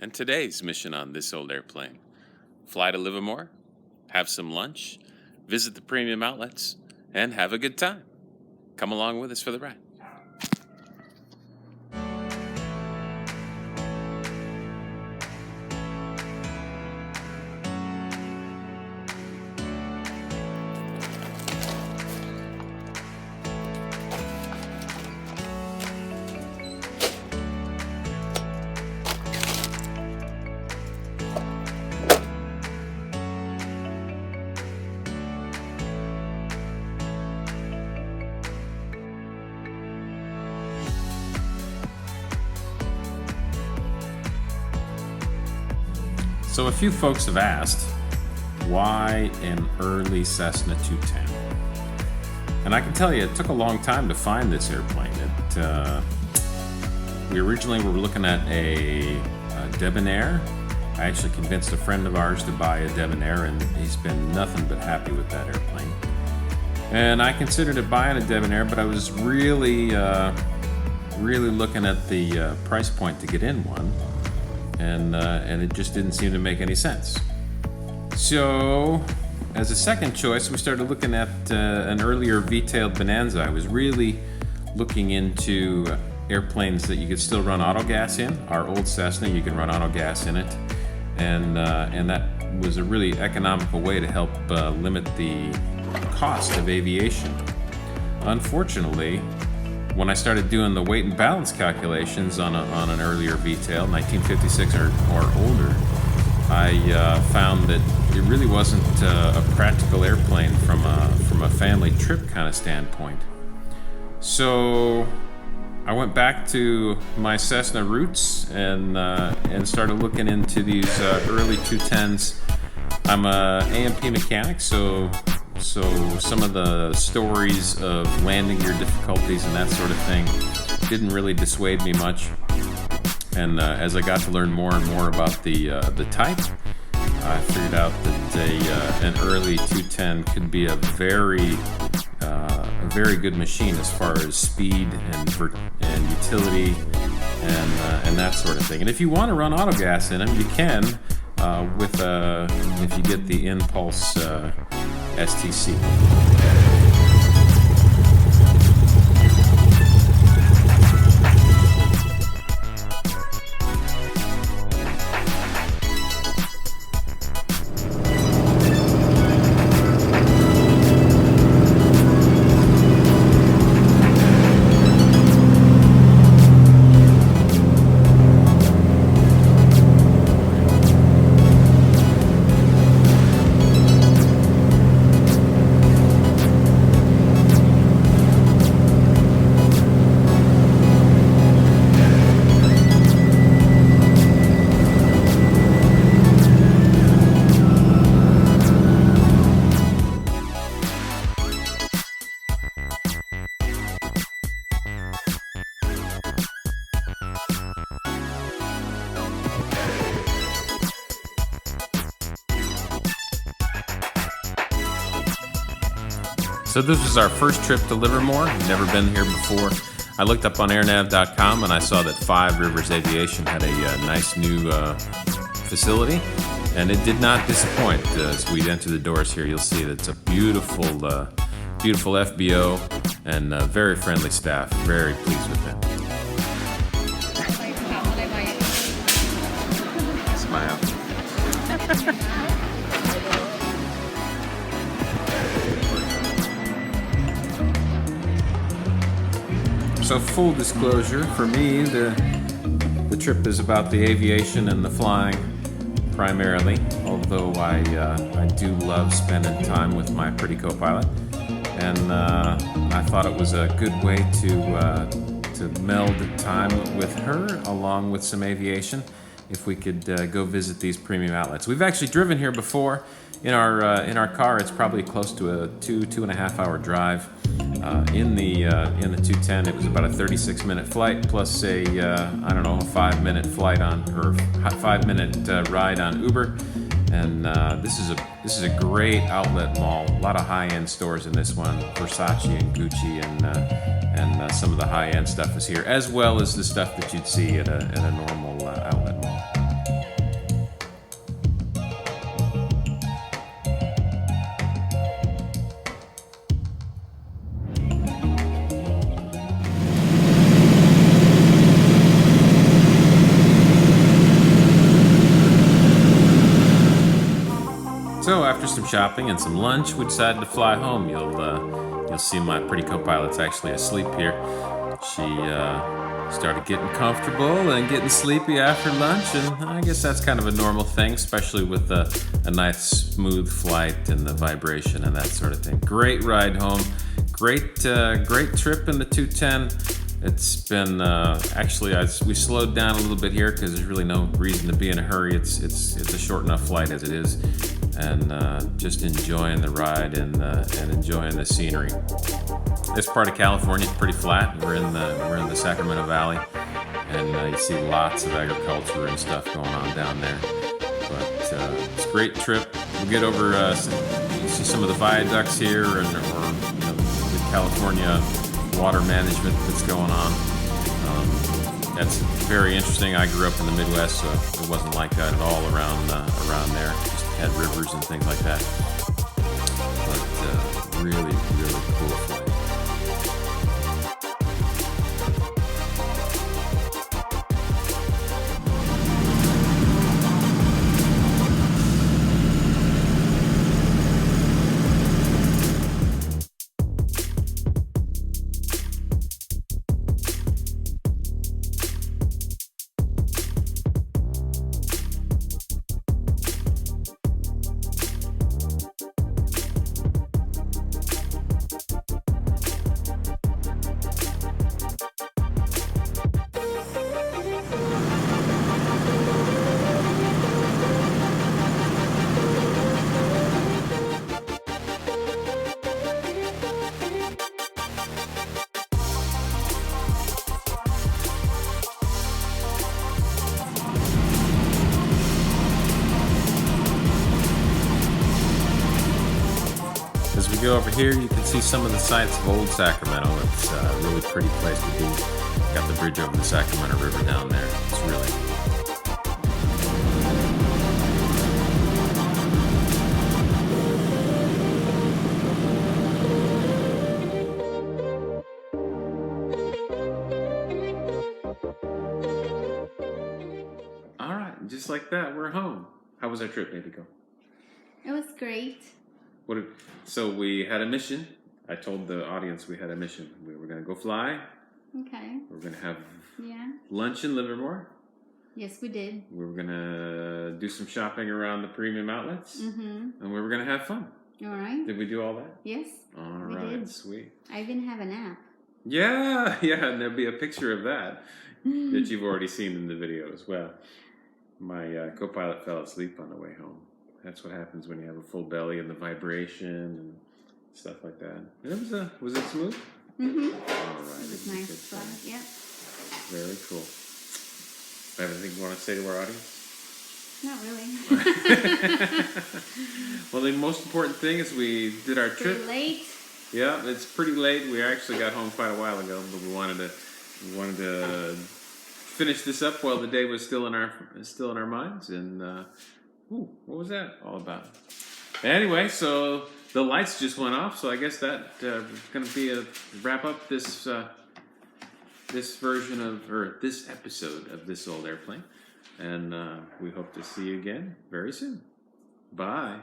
And today's mission on this old airplane: fly to Livermore, have some lunch, visit the premium outlets, and have a good time. Come along with us for the ride. So a few folks have asked, why an early Cessna 210? And I can tell you, it took a long time to find this airplane. We originally were looking at a Debonair. I actually convinced a friend of ours to buy a Debonair, and he's been nothing but happy with that airplane. And I considered it buying a Debonair, but I was really looking at the price point to get in one. And it just didn't seem to make any sense. So, as a second choice, we started looking at an earlier V-tailed Bonanza. I was really looking into airplanes that you could still run auto gas in. Our old Cessna, you can run auto gas in it, and that was a really economical way to help limit the cost of aviation. Unfortunately, when I started doing the weight and balance calculations on an earlier V-tail, 1956 or older, I found that it really wasn't a practical airplane from a family trip kind of standpoint. So I went back to my Cessna roots and started looking into these early 210s. I'm a A&P mechanic, so some of the stories of landing gear difficulties and that sort of thing didn't really dissuade me much. And as I got to learn more and more about the type, I figured out that an early 210 could be a very good machine as far as speed and utility and that sort of thing. And if you want to run auto gas in them, you can if you get the Impulse STC. So this was our first trip to Livermore. Never been here before. I looked up on airnav.com and I saw that Five Rivers Aviation had a nice new facility, and it did not disappoint. As we enter the doors here, you'll see that it's a beautiful FBO and very friendly staff. Very pleased with them. Smile. So full disclosure, for me, the trip is about the aviation and the flying primarily, although I do love spending time with my pretty copilot. And I thought it was a good way to meld time with her along with some aviation if we could go visit these premium outlets. We've actually driven here before. In our car, it's probably close to a 2.5 hour drive. In the 210, it was about a 36-minute flight plus a 5-minute flight on or 5-minute ride on Uber. And this is a great outlet mall. A lot of high-end stores in this one. Versace and Gucci and some of the high-end stuff is here, as well as the stuff that you'd see at a normal outlet mall. after some shopping and some lunch, we decided to fly home. You'll see my pretty co-pilot's actually asleep here. She started getting comfortable and getting sleepy after lunch, and I guess that's kind of a normal thing, especially with a nice smooth flight and the vibration and that sort of thing. Great ride home. Great trip in the 210. It's been we slowed down a little bit here because there's really no reason to be in a hurry. It's a short enough flight as it is, and just enjoying the ride and enjoying the scenery. This part of California is pretty flat. We're in the Sacramento Valley, and you see lots of agriculture and stuff going on down there. But it's a great trip. We'll get over see some of the viaducts here, or the California water management that's going on. That's very interesting. I grew up in the Midwest, so it wasn't like that at all around there. Just had rivers and things like that. But really, really cool flight. As we go over here, you can see some of the sights of old Sacramento. It's a really pretty place to be. Got the bridge over the Sacramento River down there. It's really all right. Just like that, we're home. How was our trip, Baby Go? It was great. So we had a mission. I told the audience we had a mission. We were going to go fly. Okay. We were going to have Yeah. lunch in Livermore. Yes, we did. We were going to do some shopping around the premium outlets. Mm-hmm. And we were going to have fun. All right. Did we do all that? Yes. All we right, did. sweet. I even have a nap. Yeah, and there'll be a picture of that you've already seen in the video as well. My co-pilot fell asleep on the way home. That's what happens when you have a full belly and the vibration and stuff like that. And was it smooth? Mm-hmm. All right. It was nice fun. Yeah. Very cool. Have anything you want to say to our audience? Not really. Well, the most important thing is we did our trip. Pretty late. Yeah, it's pretty late. We actually got home quite a while ago, but we wanted to finish this up while the day was still in our minds. And what was that all about? Anyway, so the lights just went off, so I guess that going to be a wrap up this version of this episode of This Old Airplane, and we hope to see you again very soon. Bye.